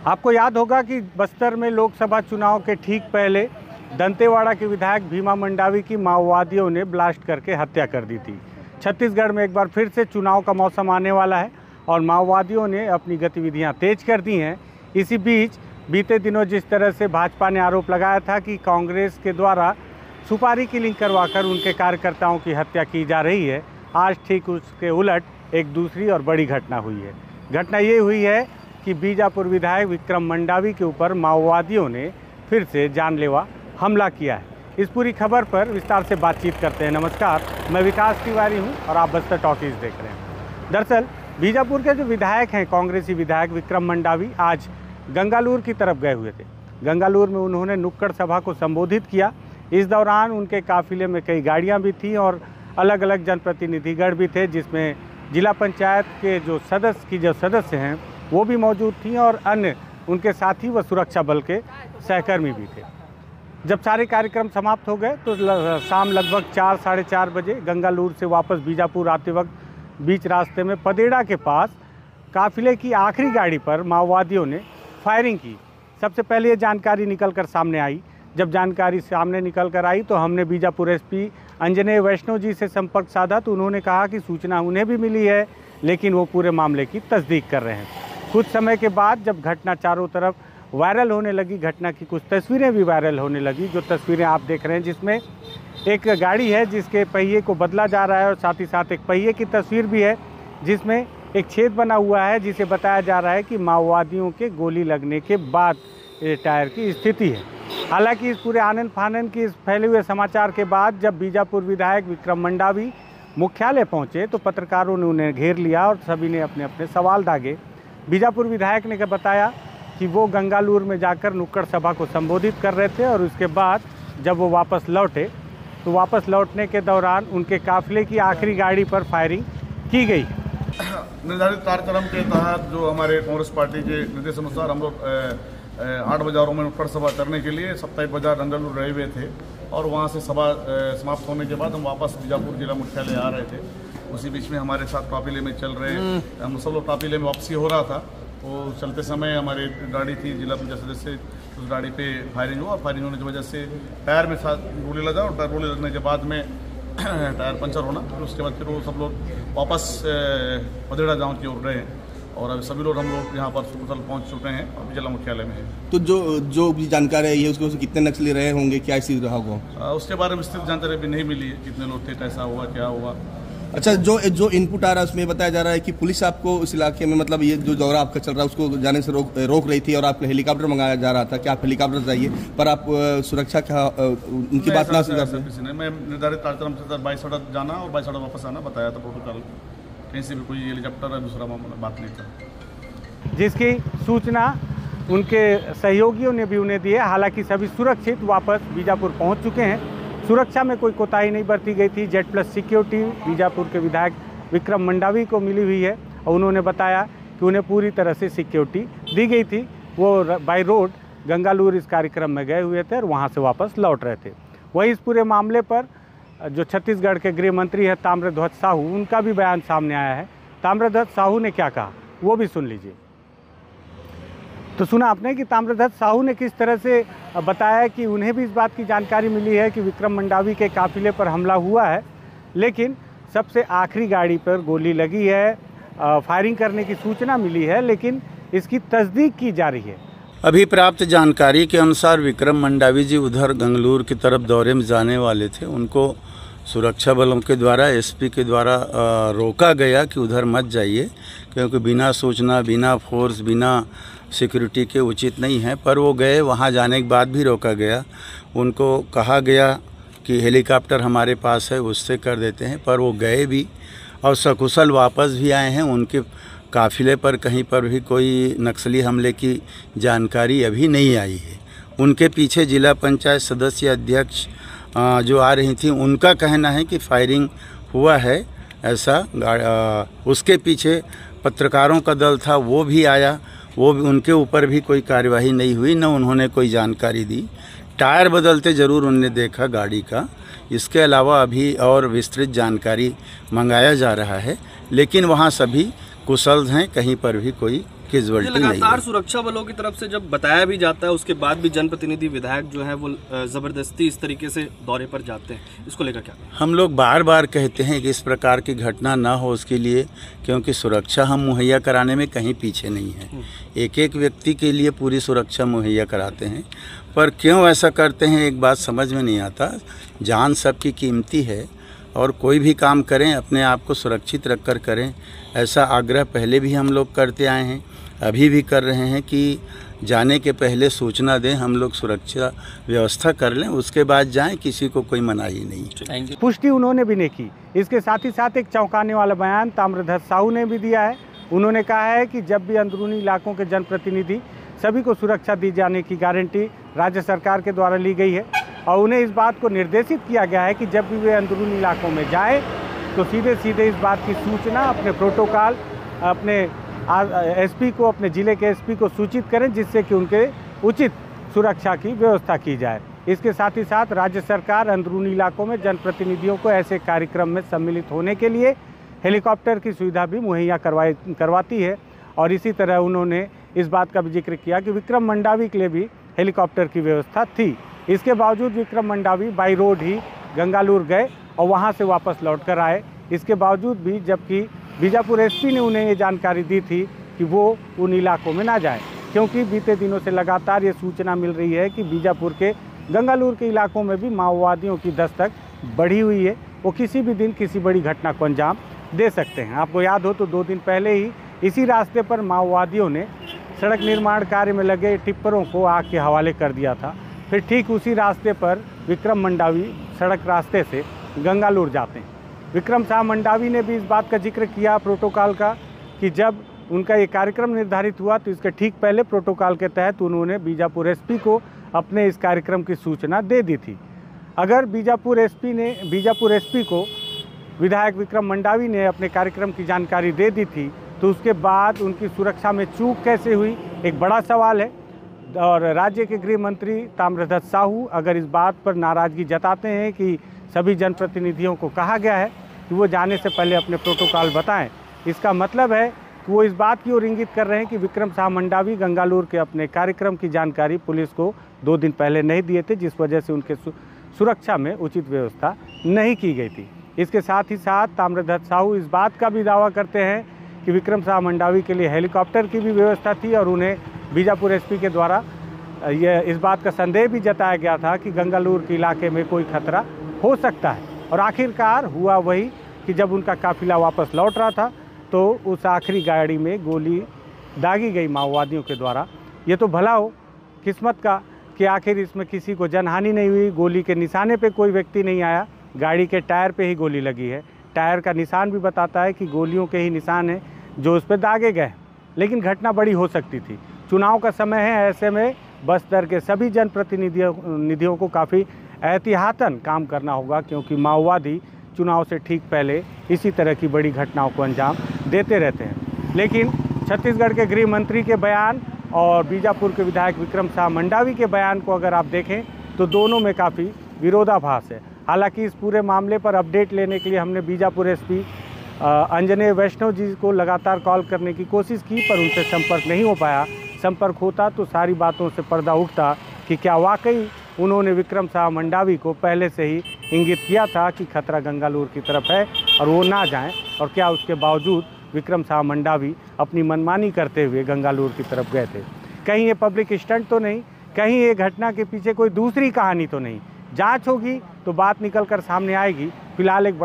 आपको याद होगा कि बस्तर में लोकसभा चुनाव के ठीक पहले दंतेवाड़ा के विधायक भीमा मंडावी की माओवादियों ने ब्लास्ट करके हत्या कर दी थी। छत्तीसगढ़ में एक बार फिर से चुनाव का मौसम आने वाला है और माओवादियों ने अपनी गतिविधियां तेज कर दी हैं। इसी बीच बीते दिनों जिस तरह से भाजपा ने आरोप लगाया था कि कांग्रेस के द्वारा सुपारी की लिंक करवाकर उनके कार्यकर्ताओं की हत्या की जा रही है, आज ठीक उसके उलट एक दूसरी और बड़ी घटना हुई है। घटना ये हुई है कि बीजापुर विधायक विक्रम मंडावी के ऊपर माओवादियों ने फिर से जानलेवा हमला किया है। इस पूरी खबर पर विस्तार से बातचीत करते हैं। नमस्कार, मैं विकास तिवारी हूं और आप बस्तर टॉकीज देख रहे हैं। दरअसल बीजापुर के जो विधायक हैं, कांग्रेसी विधायक विक्रम मंडावी, आज गंगालूर की तरफ गए हुए थे। गंगालूर में उन्होंने नुक्कड़ सभा को संबोधित किया। इस दौरान उनके काफिले में कई गाड़ियाँ भी थीं और अलग अलग जनप्रतिनिधिगण भी थे, जिसमें जिला पंचायत के जो सदस्य हैं वो भी मौजूद थी और अन्य उनके साथी व सुरक्षा बल के सहकर्मी भी थे। जब सारे कार्यक्रम समाप्त हो गए तो शाम लगभग 4 साढ़े 4 बजे गंगालूर से वापस बीजापुर आते वक्त बीच रास्ते में पदेड़ा के पास काफिले की आखिरी गाड़ी पर माओवादियों ने फायरिंग की। सबसे पहले ये जानकारी निकलकर सामने आई। जब जानकारी सामने निकल कर आई तो हमने बीजापुर एसपी अंजनेय वैष्णव जी से संपर्क साधा तो उन्होंने कहा कि सूचना उन्हें भी मिली है, लेकिन वो पूरे मामले की तस्दीक कर रहे हैं। कुछ समय के बाद जब घटना चारों तरफ वायरल होने लगी, घटना की कुछ तस्वीरें भी वायरल होने लगी, जो तस्वीरें आप देख रहे हैं जिसमें एक गाड़ी है जिसके पहिए को बदला जा रहा है और साथ ही साथ एक पहिए की तस्वीर भी है जिसमें एक छेद बना हुआ है, जिसे बताया जा रहा है कि माओवादियों के गोली लगने के बाद ये टायर की स्थिति है। हालांकि इस पूरे आनन फानन की इस फैले हुए समाचार के बाद जब बीजापुर विधायक विक्रम मंडावी मुख्यालय पहुंचे तो पत्रकारों ने उन्हें घेर लिया और सभी ने अपने अपने सवाल दागे। बीजापुर विधायक ने बताया कि वो गंगालूर में जाकर नुक्कड़ सभा को संबोधित कर रहे थे और उसके बाद जब वो वापस लौटे तो वापस लौटने के दौरान उनके काफिले की आखिरी गाड़ी पर फायरिंग की गई। निर्धारित कार्यक्रम के तहत जो हमारे कांग्रेस पार्टी के निर्देश अनुसार हम लोग 8 बाजारों में नुक्कड़ सभा करने के लिए साप्ताहिक बाजार गंगालूर रहे हुए थे और वहाँ से सभा समाप्त होने के बाद हम वापस बीजापुर जिला मुख्यालय आ रहे थे। उसी बीच में हमारे साथ काफिले में चल रहे हम सब लोग काफिले में वापसी हो रहा था। तो चलते समय हमारी गाड़ी थी जिला पंचायत सदस्य, उस गाड़ी पे फायरिंग हुआ। फायरिंग होने की वजह से टायर में साथ गोली लगा और गोली लगने के बाद में टायर पंचर होना, फिर उसके बाद फिर वो सब लोग वापस पदेड़ा गाँव की ओर गए और अब सभी लोग हम लोग यहाँ पर सुकुशल पहुँच चुके हैं और जिला मुख्यालय में है। तो जो भी जानकारी है उसको कितने नक्सली रहे होंगे, क्या स्थिति रहा होगा? उसके बारे में विस्तृत जानकारी अभी नहीं मिली है, कितने लोग थे, कैसा हुआ, क्या हुआ। अच्छा, जो इनपुट आ रहा है उसमें बताया जा रहा है कि पुलिस आपको इस इलाके में, मतलब ये जो दौरा आपका चल रहा है उसको जाने से रोक रही थी और आपको हेलीकॉप्टर मंगाया जा रहा था कि आप हेलीकॉप्टर जाइए, पर आप सुरक्षा का उनकी बात ना सुन। मैं निर्धारित कार्यक्रम से 22 सड़क जाना और 22 सड़क वापस आना बताया था प्रोटोकॉल, कहीं से भी कोई हेलीकॉप्टर या दूसरा मामला बात नहीं था, जिसकी सूचना उनके सहयोगियों ने भी उन्हें दी है। हालांकि सभी सुरक्षित वापस बीजापुर पहुंच चुके हैं। सुरक्षा में कोई कोताही नहीं बरती गई थी। Z+ सिक्योरिटी बीजापुर के विधायक विक्रम मंडावी को मिली हुई है और उन्होंने बताया कि उन्हें पूरी तरह से सिक्योरिटी दी गई थी। वो बाय रोड गंगालूर इस कार्यक्रम में गए हुए थे और वहाँ से वापस लौट रहे थे। वहीं इस पूरे मामले पर जो छत्तीसगढ़ के गृह मंत्री है ताम्रध्वज साहू, उनका भी बयान सामने आया है। ताम्रध्वज साहू ने क्या कहा वो भी सुन लीजिए। तो सुना आपने कि ताम्रध्वज साहू ने किस तरह से बताया कि उन्हें भी इस बात की जानकारी मिली है कि विक्रम मंडावी के काफिले पर हमला हुआ है, लेकिन सबसे आखिरी गाड़ी पर गोली लगी है, फायरिंग करने की सूचना मिली है, लेकिन इसकी तस्दीक की जा रही है। अभी प्राप्त जानकारी के अनुसार विक्रम मंडावी जी उधर गंगलूर की तरफ दौरे में जाने वाले थे। उनको सुरक्षा बलों के द्वारा, एसपी के द्वारा रोका गया कि उधर मत जाइए, क्योंकि बिना सूचना, बिना फोर्स, बिना सिक्योरिटी के उचित नहीं है। पर वो गए, वहाँ जाने के बाद भी रोका गया। उनको कहा गया कि हेलीकॉप्टर हमारे पास है, उससे कर देते हैं, पर वो गए भी और सकुशल वापस भी आए हैं। उनके काफिले पर कहीं पर भी कोई नक्सली हमले की जानकारी अभी नहीं आई है। उनके पीछे जिला पंचायत सदस्य अध्यक्ष जो आ रही थी, उनका कहना है कि फायरिंग हुआ है ऐसा। उसके पीछे पत्रकारों का दल था, वो भी आया, वो भी, उनके ऊपर भी कोई कार्यवाही नहीं हुई, न उन्होंने कोई जानकारी दी। टायर बदलते ज़रूर उन्होंने देखा गाड़ी का। इसके अलावा अभी और विस्तृत जानकारी मंगाया जा रहा है, लेकिन वहाँ सभी कुशल हैं, कहीं पर भी कोई कैजुअल्टी नहीं लगातार है। सुरक्षा बलों की तरफ से जब बताया भी जाता है, उसके बाद भी जनप्रतिनिधि विधायक जो है वो जबरदस्ती इस तरीके से दौरे पर जाते हैं, इसको लेकर क्या? हम लोग बार बार कहते हैं कि इस प्रकार की घटना ना हो उसके लिए, क्योंकि सुरक्षा हम मुहैया कराने में कहीं पीछे नहीं है। एक एक व्यक्ति के लिए पूरी सुरक्षा मुहैया कराते हैं, पर क्यों ऐसा करते हैं एक बात समझ में नहीं आता। जान सबकी कीमती है और कोई भी काम करें अपने आप को सुरक्षित रख कर करें, ऐसा आग्रह पहले भी हम लोग करते आए हैं, अभी भी कर रहे हैं कि जाने के पहले सूचना दें, हम लोग सुरक्षा व्यवस्था कर लें, उसके बाद जाएं, किसी को कोई मनाही नहीं। पुष्टि उन्होंने भी नहीं की। इसके साथ ही साथ एक चौंकाने वाला बयान ताम्रध्वज साहू ने भी दिया है। उन्होंने कहा है कि जब भी अंदरूनी इलाकों के जनप्रतिनिधि सभी को सुरक्षा दी जाने की गारंटी राज्य सरकार के द्वारा ली गई है और उन्हें इस बात को निर्देशित किया गया है कि जब भी वे अंदरूनी इलाकों में जाए तो सीधे सीधे इस बात की सूचना अपने प्रोटोकॉल, अपने एसपी को, अपने ज़िले के एसपी को सूचित करें, जिससे कि उनके उचित सुरक्षा की व्यवस्था की जाए। इसके साथ ही साथ राज्य सरकार अंदरूनी इलाकों में जनप्रतिनिधियों को ऐसे कार्यक्रम में सम्मिलित होने के लिए हेलीकॉप्टर की सुविधा भी मुहैया करवाती है। और इसी तरह उन्होंने इस बात का भी जिक्र किया कि विक्रम मंडावी के लिए भी हेलीकॉप्टर की व्यवस्था थी। इसके बावजूद विक्रम मंडावी बाई रोड ही गंगालूर गए और वहां से वापस लौट कर आए। इसके बावजूद भी जबकि बीजापुर एसपी ने उन्हें ये जानकारी दी थी कि वो उन इलाकों में ना जाए, क्योंकि बीते दिनों से लगातार ये सूचना मिल रही है कि बीजापुर के गंगालूर के इलाकों में भी माओवादियों की दस्तक बढ़ी हुई है। वो किसी भी दिन किसी बड़ी घटना को अंजाम दे सकते हैं। आपको याद हो तो 2 दिन पहले ही इसी रास्ते पर माओवादियों ने सड़क निर्माण कार्य में लगे टिप्परों को आग के हवाले कर दिया था। फिर ठीक उसी रास्ते पर विक्रम मंडावी सड़क रास्ते से गंगालूर जाते हैं। विक्रम साह मंडावी ने भी इस बात का जिक्र किया प्रोटोकॉल का कि जब उनका ये कार्यक्रम निर्धारित हुआ तो इसके ठीक पहले प्रोटोकॉल के तहत उन्होंने बीजापुर एसपी को अपने इस कार्यक्रम की सूचना दे दी थी। अगर बीजापुर एसपी को विधायक विक्रम मंडावी ने अपने कार्यक्रम की जानकारी दे दी थी तो उसके बाद उनकी सुरक्षा में चूक कैसे हुई, एक बड़ा सवाल है। और राज्य के गृह मंत्री ताम्रध्वज साहू अगर इस बात पर नाराज़गी जताते हैं कि सभी जनप्रतिनिधियों को कहा गया है कि वो जाने से पहले अपने प्रोटोकॉल बताएं, इसका मतलब है कि वो इस बात की ओर इंगित कर रहे हैं कि विक्रम साह मंडावी गंगालूर के अपने कार्यक्रम की जानकारी पुलिस को 2 दिन पहले नहीं दिए थे, जिस वजह से उनके सुरक्षा में उचित व्यवस्था नहीं की गई थी। इसके साथ ही साथ ताम्रध्वज साहू इस बात का भी दावा करते हैं कि विक्रम साह मंडावी के लिए हेलीकॉप्टर की भी व्यवस्था थी और उन्हें बीजापुर एसपी के द्वारा यह इस बात का संदेह भी जताया गया था कि गंगालूर के इलाके में कोई खतरा हो सकता है। और आखिरकार हुआ वही कि जब उनका काफिला वापस लौट रहा था तो उस आखिरी गाड़ी में गोली दागी गई माओवादियों के द्वारा। ये तो भला हो किस्मत का कि आखिर इसमें किसी को जनहानि नहीं हुई, गोली के निशाने पे कोई व्यक्ति नहीं आया, गाड़ी के टायर पे ही गोली लगी है। टायर का निशान भी बताता है कि गोलियों के ही निशान हैं जो उस पर दागे गए। लेकिन घटना बड़ी हो सकती थी। चुनाव का समय है, ऐसे में बस्तर के सभी जनप्रतिनिधियों को काफ़ी एहतियातन काम करना होगा, क्योंकि माओवादी चुनाव से ठीक पहले इसी तरह की बड़ी घटनाओं को अंजाम देते रहते हैं। लेकिन छत्तीसगढ़ के गृह मंत्री के बयान और बीजापुर के विधायक विक्रम साह मंडावी के बयान को अगर आप देखें तो दोनों में काफ़ी विरोधाभास है। हालांकि इस पूरे मामले पर अपडेट लेने के लिए हमने बीजापुर एसपी अंजनेय वैष्णव जी को लगातार कॉल करने की कोशिश की, पर उनसे संपर्क नहीं हो पाया। संपर्क होता तो सारी बातों से पर्दा उठता कि क्या वाकई उन्होंने विक्रम साह मंडावी को पहले से ही इंगित किया था कि खतरा गंगालूर की तरफ है और वो ना जाएं, और क्या उसके बावजूद विक्रम साह मंडावी अपनी मनमानी करते हुए गंगालूर की तरफ गए थे। कहीं ये पब्लिक स्टंट तो नहीं, कहीं ये घटना के पीछे कोई दूसरी कहानी तो नहीं। जांच होगी तो बात निकल कर सामने आएगी। फिलहाल एक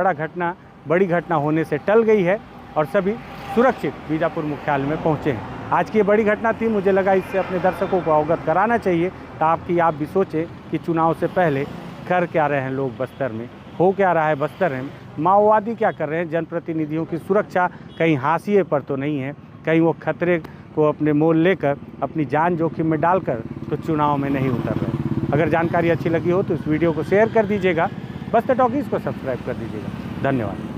बड़ी घटना होने से टल गई है और सभी सुरक्षित बीजापुर मुख्यालय में पहुंचे हैं। आज की ये बड़ी घटना थी, मुझे लगा इससे अपने दर्शकों को अवगत कराना चाहिए ताकि आप भी सोचें कि चुनाव से पहले कर क्या रहे हैं लोग बस्तर में, हो क्या रहा है बस्तर में, माओवादी क्या कर रहे हैं, जनप्रतिनिधियों की सुरक्षा कहीं हाशिए पर तो नहीं है, कहीं वो खतरे को अपने मोल लेकर अपनी जान जोखिम में डालकर तो चुनाव में नहीं उतर रहे। अगर जानकारी अच्छी लगी हो तो इस वीडियो को शेयर कर दीजिएगा, बस्तर टॉकीज़ को सब्सक्राइब कर दीजिएगा। धन्यवाद।